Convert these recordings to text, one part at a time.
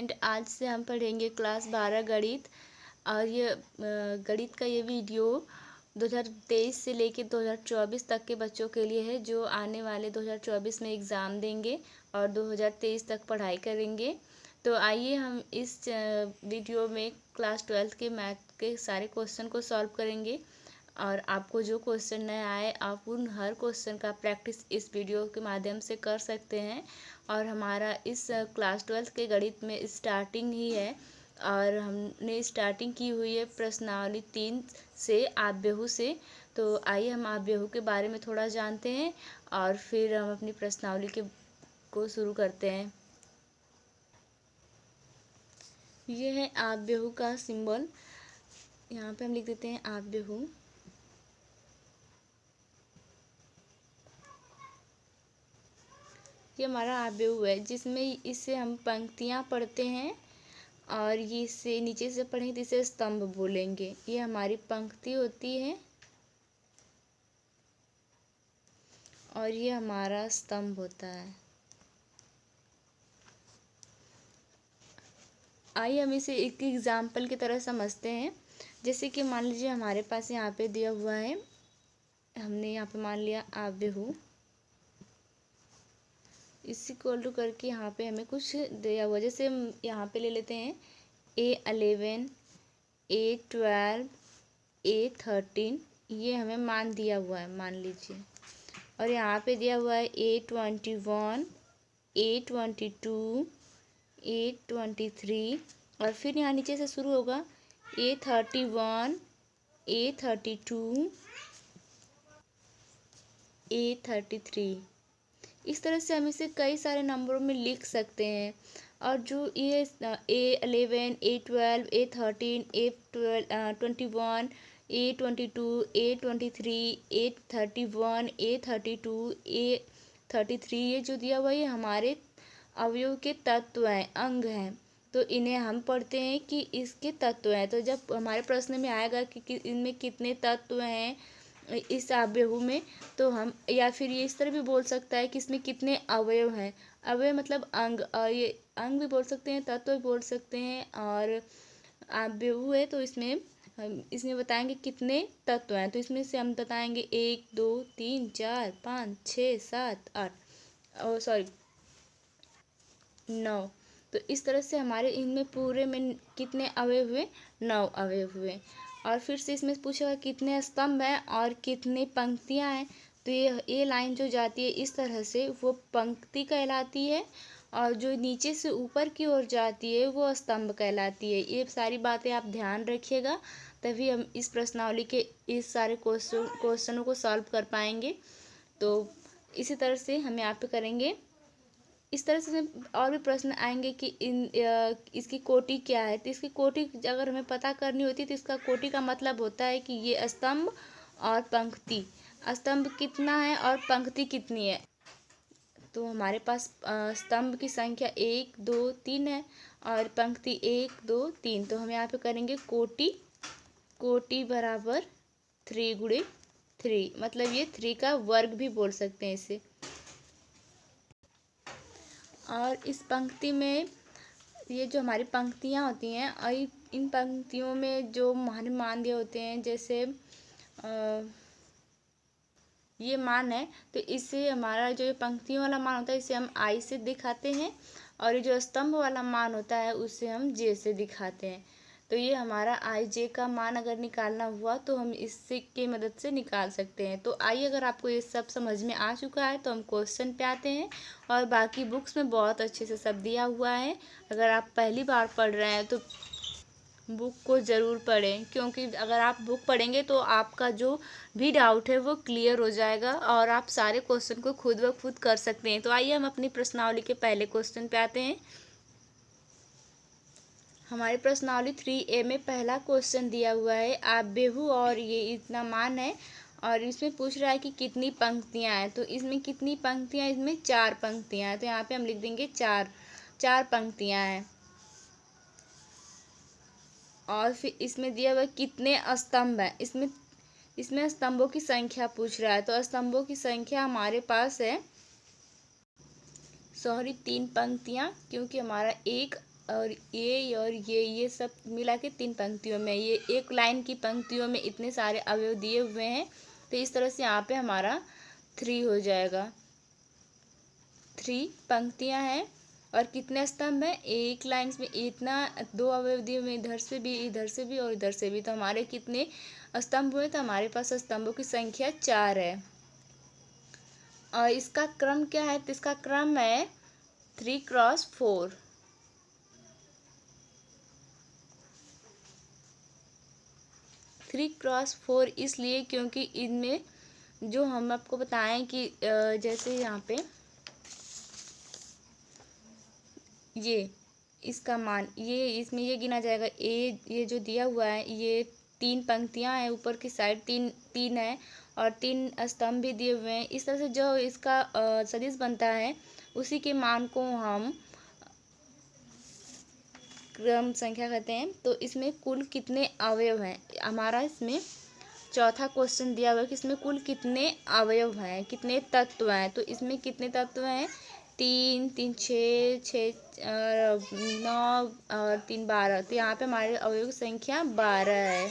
Student, आज से हम पढ़ेंगे क्लास 12 गणित। और ये गणित का ये वीडियो 2023 से लेकर 2024 तक के बच्चों के लिए है, जो आने वाले 2024 में एग्ज़ाम देंगे और 2023 तक पढ़ाई करेंगे। तो आइए हम इस वीडियो में क्लास 12 के मैथ के सारे क्वेश्चन को सॉल्व करेंगे। और आपको जो क्वेश्चन नया आए, आप उन हर क्वेश्चन का प्रैक्टिस इस वीडियो के माध्यम से कर सकते हैं। और हमारा इस क्लास 12 के गणित में स्टार्टिंग ही है, और हमने स्टार्टिंग की हुई है प्रश्नावली 3 से आव्यूह से। तो आइए हम आव्यूह के बारे में थोड़ा जानते हैं और फिर हम अपनी प्रश्नावली को शुरू करते हैं। ये है आव्यूह का सिंबल, यहाँ पे हम लिख देते हैं आव्यूह। ये हमारा आव्यूह है, जिसमें इससे हम पंक्तियाँ पढ़ते हैं, और ये इससे नीचे से पढ़ेंगे तो इसे स्तंभ बोलेंगे। ये हमारी पंक्ति होती है और ये हमारा स्तंभ होता है। आइए हम इसे एक एग्जाम्पल की तरह समझते हैं। जैसे कि मान लीजिए हमारे पास यहाँ पे दिया हुआ है, हमने यहाँ पे मान लिया आव्यूह इसी इक्वल टू करके यहाँ पे हमें कुछ दिया हुआ। जैसे हम यहाँ पे ले लेते हैं A11, A12, A13, ये हमें मान दिया हुआ है, मान लीजिए। और यहाँ पे दिया हुआ है A21, A22, A23, और फिर यहाँ नीचे से शुरू होगा A31, A32, A33। इस तरह से हम इसे कई सारे नंबरों में लिख सकते हैं। और जो ये A11, A12, A13, A21, A22, A23, A31, A32, A33, ये जो दिया हुआ है ये हमारे अवयव के तत्व हैं, अंग हैं। तो इन्हें हम पढ़ते हैं कि इसके तत्व हैं। तो जब हमारे प्रश्न में आएगा कि इनमें कितने तत्व हैं इस आव्यूह में, तो हम, या फिर ये इस तरह भी बोल सकता है कि इसमें कितने अवयव हैं। अवयव मतलब अंग, और ये अंग भी बोल सकते हैं, तत्व भी बोल सकते हैं। और आव्यूह है तो इसमें हम इसमें बताएंगे कितने तत्व हैं। तो इसमें से हम बताएंगे 1, 2, 3, 4, 5, 6, 7, 8, और सॉरी 9। तो इस तरह से हमारे इनमें पूरे में कितने अवयव हुए, 9 अवयव हुए। और फिर से इसमें पूछेगा कितने स्तंभ हैं और कितनी पंक्तियां हैं। तो ये लाइन जो जाती है इस तरह से वो पंक्ति कहलाती है, और जो नीचे से ऊपर की ओर जाती है वो स्तंभ कहलाती है। ये सारी बातें आप ध्यान रखिएगा, तभी हम इस प्रश्नावली के इस सारे क्वेश्चनों को सॉल्व कर पाएंगे। तो इसी तरह से हम यहाँ पे करेंगे। इस तरह से और भी प्रश्न आएंगे कि इसकी कोटि क्या है। तो इसकी कोटि अगर हमें पता करनी होती तो इसका कोटि का मतलब होता है कि ये स्तंभ और पंक्ति, स्तंभ कितना है और पंक्ति कितनी है। तो हमारे पास स्तंभ की संख्या 1, 2, 3 है और पंक्ति 1, 2, 3। तो हम यहाँ पे करेंगे कोटि बराबर 3 गुणे 3, मतलब ये 3 का वर्ग भी बोल सकते हैं इसे। और इस पंक्ति में ये जो हमारी पंक्तियाँ होती हैं, और इन पंक्तियों में जो हमारे मान दिए होते हैं, जैसे ये मान है तो इससे हमारा जो ये पंक्तियों वाला मान होता है इसे हम I से दिखाते हैं, और ये जो स्तंभ वाला मान होता है उसे हम J से दिखाते हैं। तो ये हमारा IJ का मान अगर निकालना हुआ तो हम इससे की मदद से निकाल सकते हैं। तो आइए, अगर आपको ये सब समझ में आ चुका है तो हम क्वेश्चन पे आते हैं। और बाकी बुक्स में बहुत अच्छे से सब दिया हुआ है। अगर आप पहली बार पढ़ रहे हैं तो बुक को ज़रूर पढ़ें, क्योंकि अगर आप बुक पढ़ेंगे तो आपका जो भी डाउट है वो क्लियर हो जाएगा और आप सारे क्वेश्चन को खुद ब खुद कर सकते हैं। तो आइए हम अपनी प्रश्नावली के पहले क्वेश्चन पे आते हैं। हमारी प्रश्नावली 3A में पहला क्वेश्चन दिया हुआ है आव्यूह, और ये इतना मान है, और इसमें पूछ रहा है कि कितनी पंक्तियां हैं। तो इसमें कितनी पंक्तियां, इसमें 4 पंक्तियां हैं। तो यहाँ पे हम लिख देंगे 4 पंक्तियां हैं। और फिर इसमें दिया हुआ कितने स्तंभ हैं, इसमें स्तंभों की संख्या पूछ रहा है। तो स्तंभों की संख्या हमारे पास है 3 पंक्तियां, क्योंकि हमारा एक और ये सब मिला के 3 पंक्तियों में, ये एक लाइन की पंक्तियों में इतने सारे अवयव दिए हुए हैं। तो इस तरह से यहाँ पे हमारा 3 हो जाएगा। 3 पंक्तियाँ हैं और कितने स्तंभ हैं, एक लाइन में इतना 2 अवयव दिए हुए, इधर से भी और इधर से भी। तो हमारे कितने स्तंभ हुए, तो हमारे पास स्तंभों की संख्या 4 है। और इसका क्रम क्या है, तो इसका क्रम है 3x4। 3x4 इसलिए क्योंकि इनमें जो हम आपको बताएं कि जैसे यहाँ पे ये इसका मान, ये इसमें ये गिना जाएगा। ये जो दिया हुआ है, ये 3 पंक्तियां हैं, ऊपर की साइड 3 है और 3 स्तंभ भी दिए हुए हैं। इस तरह से जो इसका सदिश बनता है, उसी के मान को हम क्रम संख्या कहते हैं। तो इसमें कुल कितने अवयव हैं, हमारा इसमें चौथा क्वेश्चन दिया हुआ है कि इसमें कुल कितने अवयव हैं, कितने तत्व हैं। तो इसमें कितने तत्व हैं, 3 3 6 9 और 3 12। तो यहाँ पे हमारे अवयव की संख्या 12 है।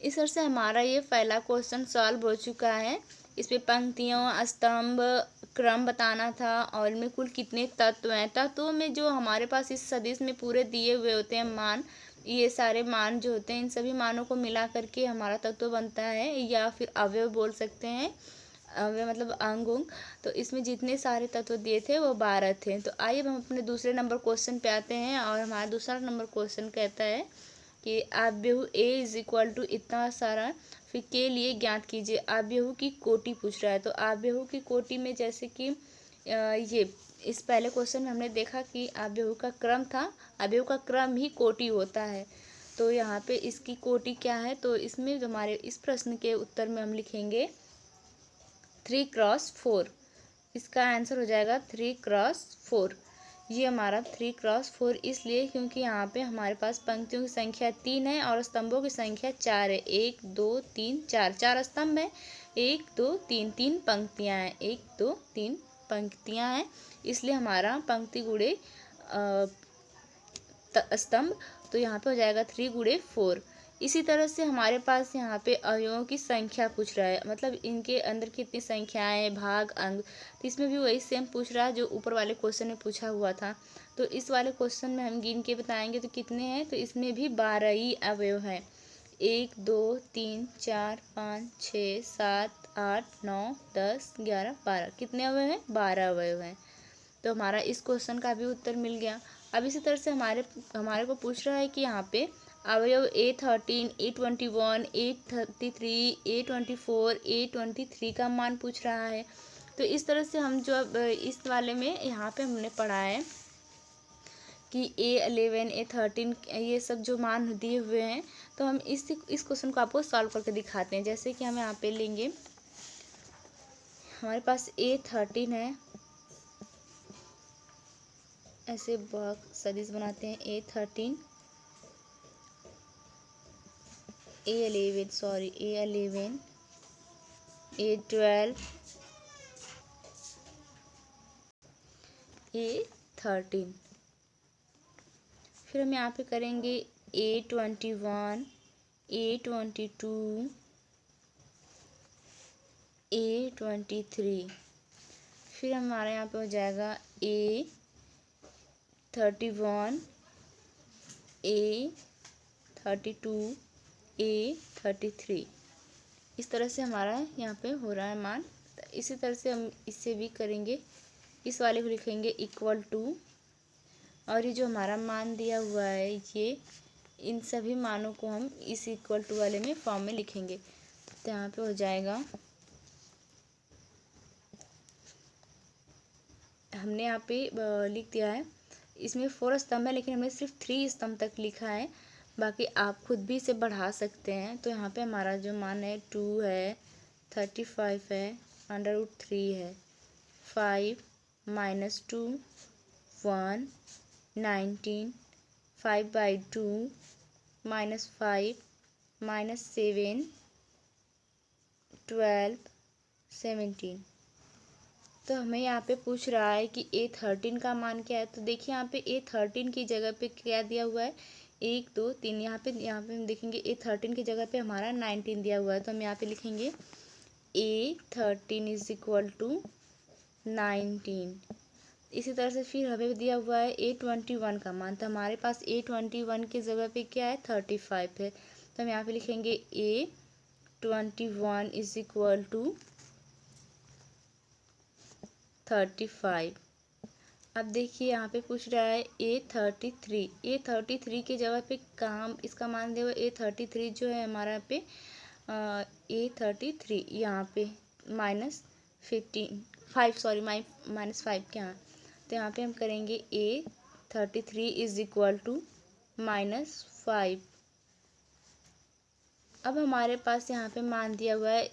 इस तरह से हमारा ये पहला क्वेश्चन सॉल्व हो चुका है। इसमें पंक्तियों, स्तंभ, क्रम बताना था और इनमें कुल कितने तत्व हैं। तत्वों में जो हमारे पास इस सदिश में पूरे दिए हुए होते हैं मान, ये सारे मान जो होते हैं, इन सभी मानों को मिला करके हमारा तत्व बनता है, या फिर अवयव बोल सकते हैं। अवयव मतलब अंग उंग। तो इसमें जितने सारे तत्व दिए थे वो 12 थे। तो आइए हम अपने दूसरे नंबर क्वेश्चन पे आते हैं। और हमारा दूसरा नंबर क्वेश्चन कहता है कि आव्यूह ए इज इक्वल टू इतना सारा, फिर के लिए ज्ञात कीजिए। आव्यूह की कोटि पूछ रहा है। तो आव्यूह की कोटि में जैसे कि ये इस पहले क्वेश्चन में हमने देखा कि आव्यूह का क्रम था, आव्यूह का क्रम ही कोटि होता है। तो यहाँ पे इसकी कोटि क्या है, तो इसमें हमारे इस प्रश्न के उत्तर में हम लिखेंगे 3x4। इसका आंसर हो जाएगा 3x4। ये हमारा 3x4 इसलिए क्योंकि यहाँ पे हमारे पास पंक्तियों की संख्या 3 है और स्तंभों की संख्या 4 है। 1 2 3 4, 4 स्तंभ है। 1 2 3, 3 पंक्तियाँ हैं। 1 2 3 पंक्तियाँ हैं, इसलिए हमारा पंक्ति गुणे स्तंभ। तो यहाँ पे हो जाएगा 3x4। इसी तरह से हमारे पास यहाँ पे अवयवों की संख्या पूछ रहा है, मतलब इनके अंदर कितनी संख्याएं, भाग, अंग। तो इसमें भी वही सेम पूछ रहा है जो ऊपर वाले क्वेश्चन में पूछा हुआ था। तो इस वाले क्वेश्चन में हम गिन के बताएंगे तो कितने हैं, तो इसमें भी 12 ही अवयव हैं। 1 2 3 4 5 6 7 8 9 10 11 12। कितने अवयव हैं, 12 अवयव हैं। तो हमारा इस क्वेश्चन का भी उत्तर मिल गया। अब इसी तरह से हमारे को पूछ रहा है कि यहाँ पे अवयव A13, A21, A33, A24, A23 का मान पूछ रहा है। तो इस तरह से हम जो अब इस वाले में यहाँ पे हमने पढ़ा है कि A11, A13 ये सब जो मान दिए हुए हैं, तो हम इस क्वेश्चन को आपको सॉल्व करके दिखाते हैं। जैसे कि हम यहाँ पे लेंगे, हमारे पास A13 है, ऐसे सदिश बनाते हैं। A13, A11, A12, A13। फिर हम यहाँ पे करेंगे A21, A22, A23। फिर हमारे यहाँ पे हो जाएगा A31, A32, A33। इस तरह से हमारा यहाँ पे हो रहा है मान। इसी तरह से हम इससे भी करेंगे, इस वाले को लिखेंगे इक्वल टू, और ये जो हमारा मान दिया हुआ है, ये इन सभी मानों को हम इस इक्वल टू वाले में फॉर्म में लिखेंगे। तो यहाँ पे हो जाएगा, हमने यहाँ पे लिख दिया है। इसमें 4 स्तंभ है, लेकिन हमने सिर्फ 3 स्तंभ तक लिखा है। बाकी आप खुद भी इसे बढ़ा सकते हैं। तो यहाँ पे हमारा जो मान है 2 है, 35 है, √3 है, 5 - 2 1, 19, 5/2 -5 -7 12 17। तो हमें यहाँ पे पूछ रहा है कि A13 का मान क्या है। तो देखिए यहाँ पे A13 की जगह पे क्या दिया हुआ है, 1 2 3। यहाँ पे हम देखेंगे A13 की जगह पे हमारा 19 दिया हुआ है। तो हम यहाँ पे लिखेंगे A13 इज इक्वल टू 19। इसी तरह से फिर हमें दिया हुआ है A21 का मान। तो हमारे पास A21 की जगह पे क्या है, 35 है। तो हम यहाँ पे लिखेंगे A21 इज इक्वल टू 35। अब देखिए यहाँ पे पूछ रहा है A33 की जगह पे काम इसका मान दिया हुआ A33 जो है हमारा यहाँ पे A33 यहाँ पे -5 के यहाँ। तो यहाँ पे हम करेंगे A33 इज इक्वल टू -5। अब हमारे पास यहाँ पे मान दिया हुआ है